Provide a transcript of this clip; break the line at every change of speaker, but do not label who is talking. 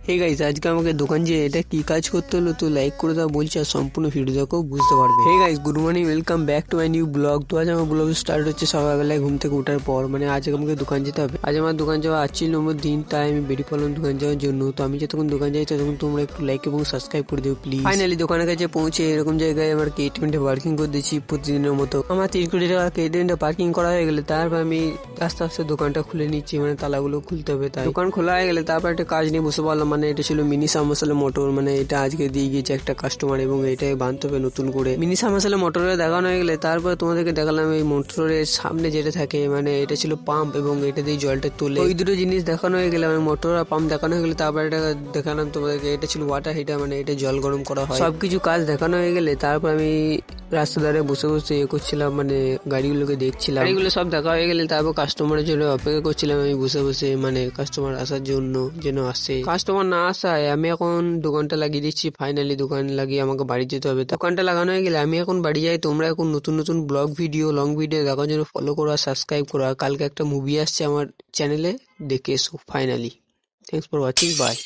Hey guys, আজকে আমাকে দোকান যে এটা কি কাজ করতে হলো তো লাইক করে দাও বলছি, আর সম্পূর্ণ ভিডিও দেখো বুঝতে পারবে। Hey guys, good morning, welcome back to my new blog. তো আজ আমার ব্লগ স্টার্ট হচ্ছে সকালবেলায় ঘুম থেকে ওঠার পর। মানে আজ আমাকে দোকান যেতে হবে। আজ আমার দোকান যাওয়া 8 নম্বর দিন, তাই আমি বেরিয়ে পড়লাম দোকান যাওয়ার জন্য। তো আমি যতক্ষণ দোকান যাই ততক্ষণ তোমরা একটু লাইক এবং সাবস্ক্রাইব করে দিও প্লিজ। ফাইনালি দোকানের কাছে পৌঁছে এরকম জায়গায় আমার কেটিএমটা পার্কিং করে দিচ্ছি প্রতিদিনের মতো। আমার 30 কোটি টাকা কেটিএমটা পার্কিং করা হয়ে গেলে তারপর আমি আস্তে আস্তে দোকানটা খুলে নিচ্ছি। মানে তালাগুলো খুলতে হবে, তাই দোকান খোলা হয়ে গেলে তারপর একটা কাজ নিয়ে বসে পড়লাম। মানে এটা ছিল মিনি সাবমার্সিবল মোটর। মানে এটা আজকে দিয়ে গিয়েছে একটা কাস্টমার এবং এটাই বানতে হবে নতুন করে। মিনি সাবমার্সিবল মোটরে দেখানো হয়ে গেলে তারপর তোমাদেরকে দেখালাম এই মোটরের সামনে যেটা থাকে, মানে এটা ছিল পাম্প এবং এটা দিয়ে জলটা তোলে। ওই দুটো জিনিস দেখানো হয়ে গেলে, মানে মোটর আর পাম্প দেখানো হয়ে গেলে তারপর এটা দেখালাম তোমাদেরকে, এটা ছিল ওয়াটার হিটার। মানে এটা জল গরম করা হয়। সবকিছু কাজ দেখানো হয়ে গেলে তারপর আমি রাস্তা ধারে বসে বসে করছিলাম, মানে গাড়িগুলোকে দেখছিলাম। গাড়িগুলো সব দেখা হয়ে গেলে তারপর কাস্টমারের জন্য অপেক্ষা করছিলাম আমি বসে বসে, মানে কাস্টমার আসার জন্য যেন আসে। কাস্টমার না আসায় আমি এখন দোকানটা লাগিয়ে দিচ্ছি। ফাইনালি দোকান লাগিয়ে আমাকে বাড়ি যেতে হবে। দোকানটা লাগানো হয়ে গেলে আমি এখন বাড়ি যাই। তোমরা এখন নতুন নতুন ব্লগ ভিডিও, লং ভিডিও দেখার জন্য ফলো করো আর সাবস্ক্রাইব করো। আর কালকে একটা মুভি আসছে আমার চ্যানেলে, দেখে এসো। Finally thanks for watching, by.